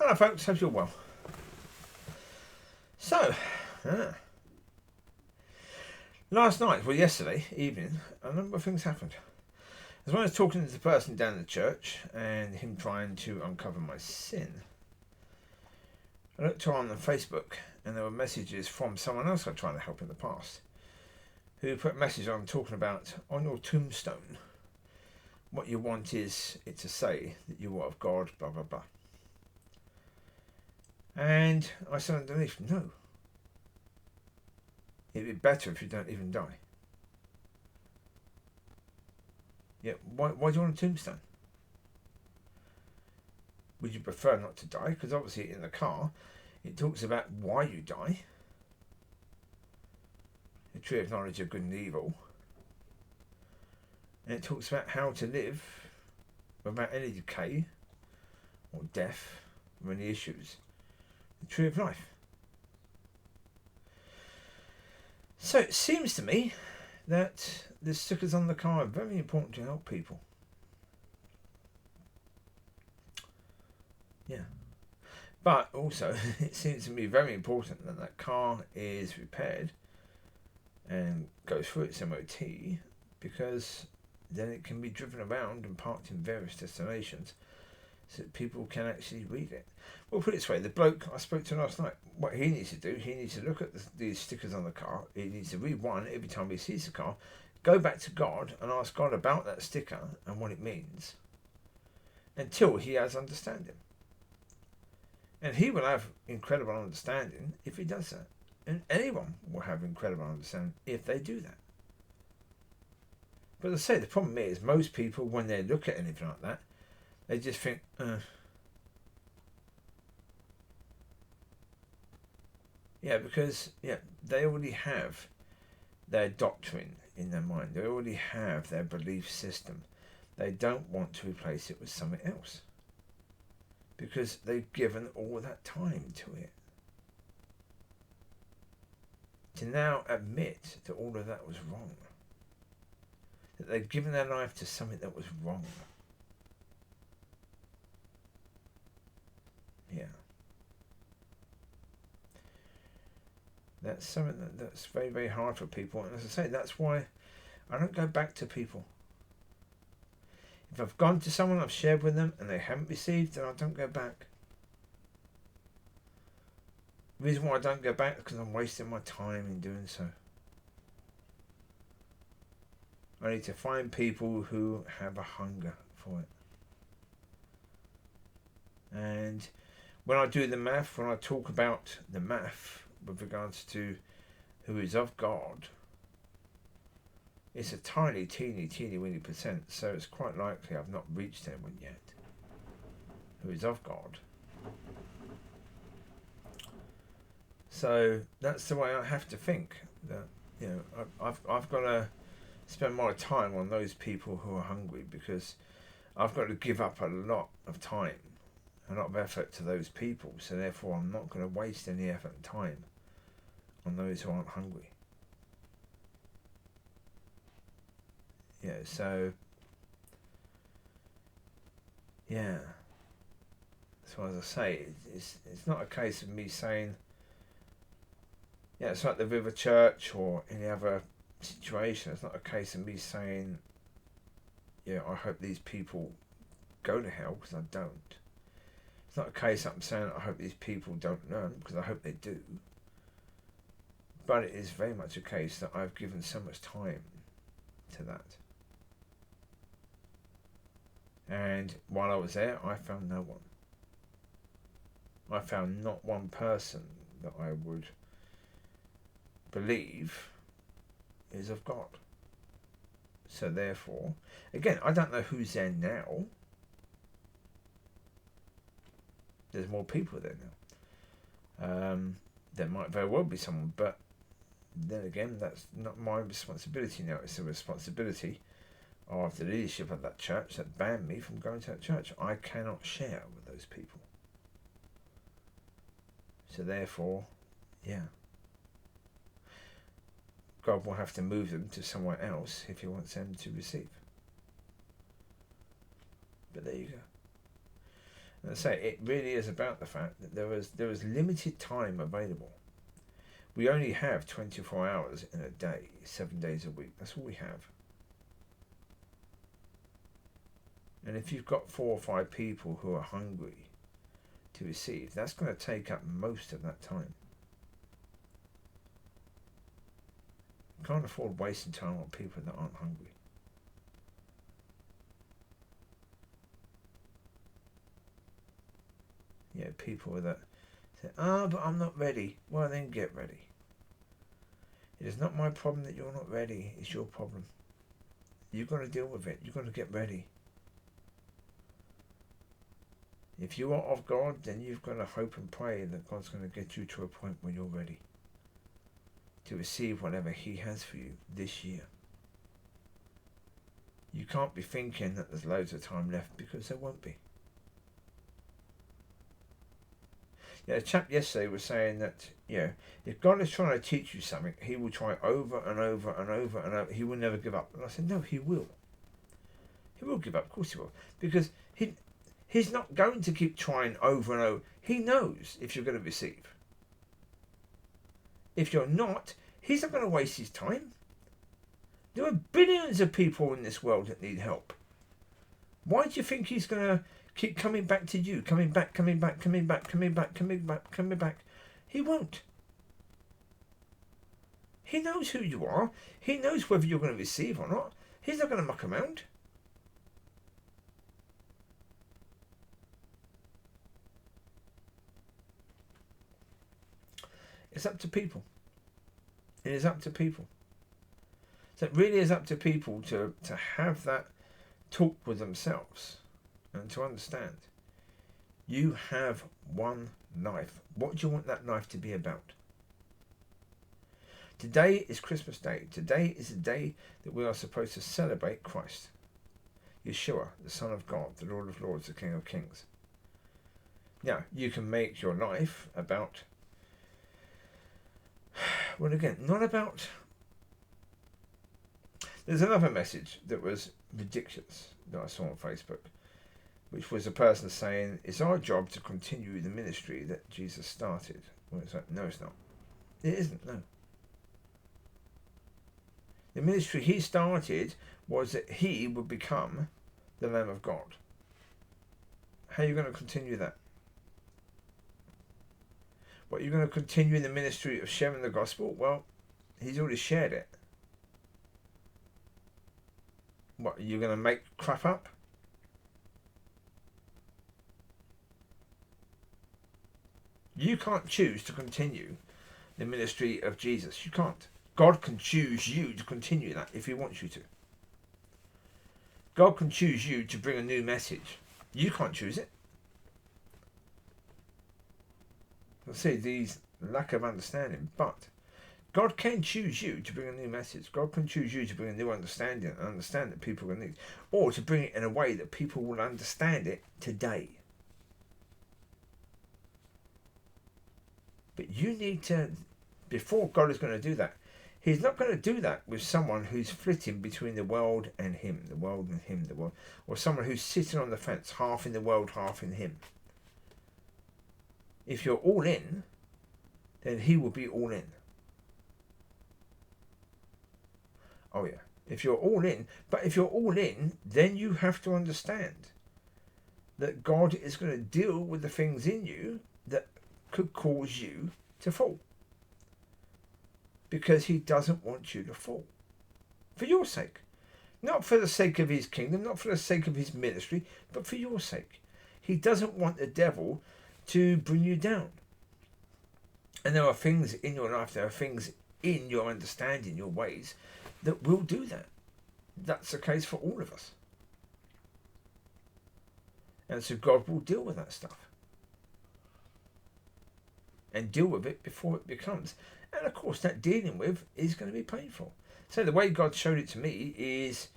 Hello folks, hope you're well. So, last night, well yesterday evening, a number of things happened. As well as talking to the person down in the church and him trying to uncover my sin, I looked on Facebook and there were messages from someone else I tried to help in the past, who put a message on talking about on your tombstone, what you want is it to say that you are of God, blah blah blah. And I said underneath, no. It'd be better if you don't even die. Yeah, why do you want a tombstone? Would you prefer not to die? Because obviously in the car, it talks about why you die. The tree of knowledge of good and evil. And it talks about how to live without any decay or death or any issues. The tree of life. So it seems to me that the stickers on the car are very important to help people. Yeah. But also, it seems to me very important that that car is repaired and goes through its MOT, because then it can be driven around and parked in various destinations so that people can actually read it. Well, put it this way, the bloke I spoke to last night, what he needs to do, he needs to look at these stickers on the car, he needs to read one every time he sees the car, go back to God and ask God about that sticker and what it means, until he has understanding. And he will have incredible understanding if he does that. And anyone will have incredible understanding if they do that. But as I say, the problem is, most people, when they look at anything like that, they just think, yeah, because they already have their doctrine in their mind. They already have their belief system. They don't want to replace it with something else, because they've given all that time to it. To now admit that all of that was wrong, that they've given their life to something that was wrong. Yeah. That's something that's very, very hard for people. And as I say, that's why I don't go back to people. If I've gone to someone, I've shared with them, and they haven't received, then I don't go back. The reason why I don't go back is because I'm wasting my time in doing so. I need to find people who have a hunger for it. And when I do the math, when I talk about the math with regards to who is of God, it's a tiny, teeny weeny percent, so it's quite likely I've not reached anyone yet who is of God. So that's the way I have to think, that I've got to spend more time on those people who are hungry, because I've got to give up a lot of time, a lot of effort to those people, so therefore I'm not going to waste any effort and time on those who aren't hungry. Yeah, so yeah. So as I say, it's not a case of me saying, it's like the River Church or any other situation. It's not a case of me saying, I hope these people go to hell, because I don't. It's not a case that I'm saying I hope these people don't learn, because I hope they do. But it is very much a case that I've given so much time to that. And while I was there, I found no one. I found not one person that I would believe is of God. So therefore, again, I don't know who's there now. There's more people there now. There might very well be someone, but then again, that's not my responsibility now. It's the responsibility of the leadership of that church that banned me from going to that church. I cannot share with those people. So therefore, God will have to move them to somewhere else if he wants them to receive. But there you go. And I say it really is about the fact that there was limited time available. We only have 24 hours in a day, 7 days a week. That's all we have. And if you've got 4 or 5 people who are hungry to receive, that's going to take up most of that time. You can't afford wasting time on people that aren't hungry. Yeah, people that say, but I'm not ready. Well, then get ready. It is not my problem that you're not ready. It's your problem. You've got to deal with it. You've got to get ready. If you are of God, then you've got to hope and pray that God's going to get you to a point where you're ready to receive whatever He has for you this year. You can't be thinking that there's loads of time left, because there won't be. Yeah, a chap yesterday was saying that, if God is trying to teach you something, He will try over and over and over and over. He will never give up. And I said, no, He will. He will give up. Of course He will. Because He's not going to keep trying over and over. He knows if you're going to receive. If you're not, He's not going to waste His time. There are billions of people in this world that need help. Why do you think He's going to keep coming back to you? Coming back. He won't. He knows who you are. He knows whether you're going to receive or not. He's not going to muck around. It's up to people. It is up to people. So it really is up to people to have that talk with themselves and to understand. You have one life. What do you want that life to be about? Today is Christmas Day. Today is the day that we are supposed to celebrate Christ. Yeshua, the Son of God, the Lord of Lords, the King of Kings. Now, you can make your life about, well, again, not about... There's another message that was ridiculous that I saw on Facebook, which was a person saying, it's our job to continue the ministry that Jesus started. Well, it's like, no, it's not. It isn't, no. The ministry He started was that He would become the Lamb of God. How are you going to continue that? What, you're going to continue the ministry of sharing the gospel? Well, He's already shared it. What, are you going to make crap up? You can't choose to continue the ministry of Jesus. You can't. God can choose you to continue that if He wants you to. God can choose you to bring a new message. You can't choose it. I see these lack of understanding, but God can choose you to bring a new message. God can choose you to bring a new understanding and understand that people are going to need, or to bring it in a way that people will understand it today. But you need to, before God is going to do that, He's not going to do that with someone who's flitting between the world and Him, the world and Him, the world, or someone who's sitting on the fence, half in the world, half in Him. If you're all in, then He will be all in. Oh yeah, if you're all in, but if you're all in, then you have to understand that God is going to deal with the things in you that could cause you to fall. Because He doesn't want you to fall. For your sake. Not for the sake of His kingdom, not for the sake of His ministry, but for your sake. He doesn't want the devil to bring you down. And there are things in your life, there are things in your understanding, your ways, that will do that. That's the case for all of us. And so God will deal with that stuff. And deal with it before it becomes. And of course, that dealing with is going to be painful. So the way God showed it to me is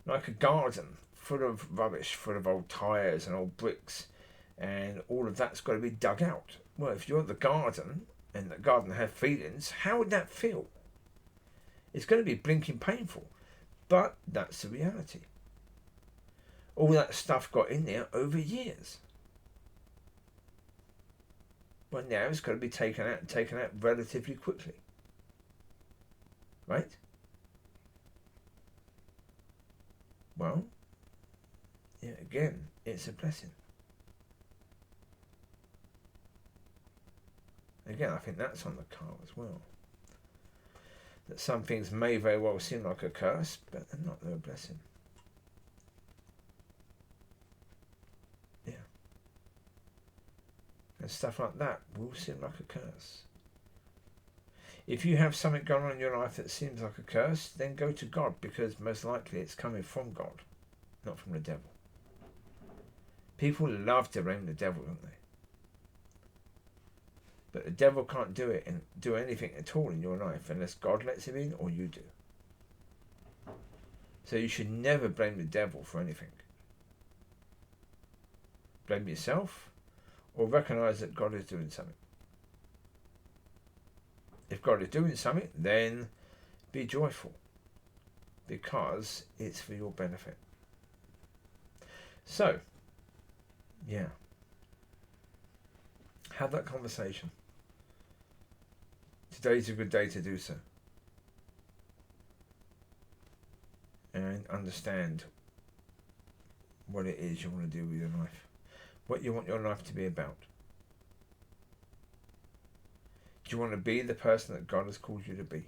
like a garden full of rubbish, full of old tyres and old bricks. And all of that's got to be dug out. Well, if you're in the garden and the garden has feelings, how would that feel? It's going to be blinking painful. But that's the reality. All that stuff got in there over years. Well, now it's got to be taken out and taken out relatively quickly. Right? Well, yeah, again, it's a blessing. Again, I think that's on the card as well. That some things may very well seem like a curse, but they're not, they're a blessing. Yeah. And stuff like that will seem like a curse. If you have something going on in your life that seems like a curse, then go to God, because most likely it's coming from God, not from the devil. People love to blame the devil, don't they? But the devil can't do it and do anything at all in your life unless God lets him in or you do. So you should never blame the devil for anything. Blame yourself or recognize that God is doing something. If God is doing something, then be joyful, because it's for your benefit. So, yeah. Have that conversation. Today's a good day to do so. And understand what it is you want to do with your life. What you want your life to be about. Do you want to be the person that God has called you to be?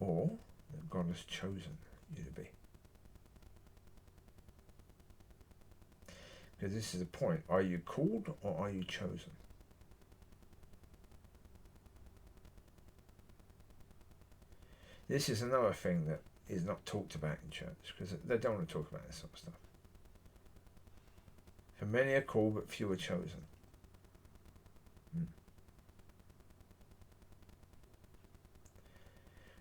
Or that God has chosen you to be? Because this is the point. Are you called or are you chosen? This is another thing that is not talked about in church, because they don't want to talk about this sort of stuff. For many are called, but few are chosen.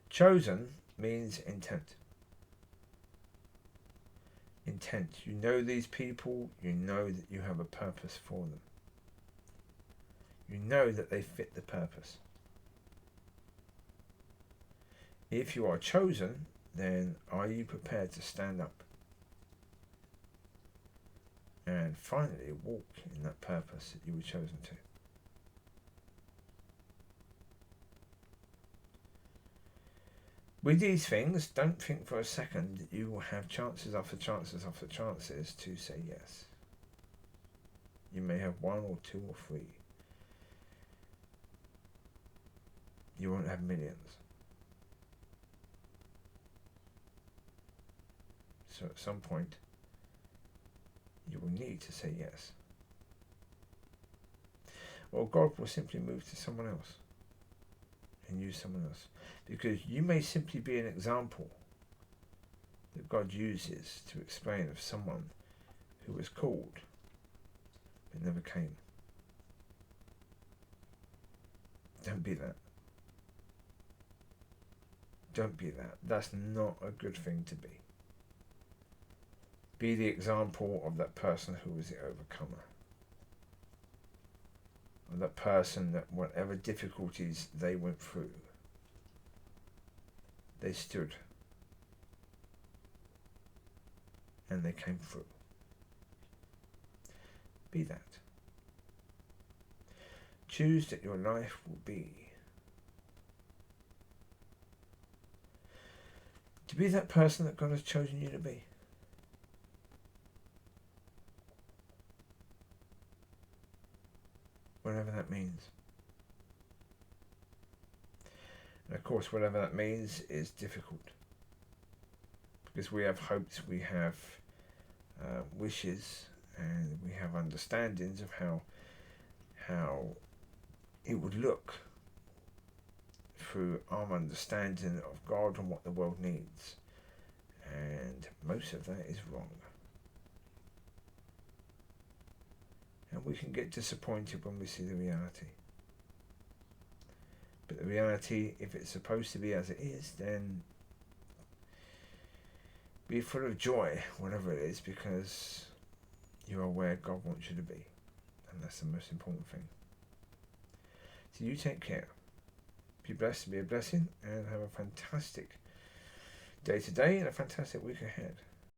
Chosen means intent. Intent. You know these people, you know that you have a purpose for them. You know that they fit the purpose. If you are chosen, then are you prepared to stand up and finally walk in that purpose that you were chosen to? With these things, don't think for a second that you will have chances after chances after chances to say yes. You may have 1 or 2 or 3. You won't have millions. So at some point, you will need to say yes. Or God will simply move to someone else and use someone else. Because you may simply be an example that God uses to explain of someone who was called but never came. Don't be that. Don't be that. That's not a good thing to be. Be the example of that person who was the overcomer. Of that person that whatever difficulties they went through, they stood and they came through. Be that. Choose that your life will be to be that person that God has chosen you to be. Whatever that means. And of course, whatever that means is difficult. Because we have hopes, we have wishes, and we have understandings of how it would look through our understanding of God and what the world needs. And most of that is wrong. And we can get disappointed when we see the reality. But the reality, if it's supposed to be as it is, then be full of joy, whatever it is, because you are where God wants you to be. And that's the most important thing. So you take care. Be blessed, be a blessing, and have a fantastic day today and a fantastic week ahead.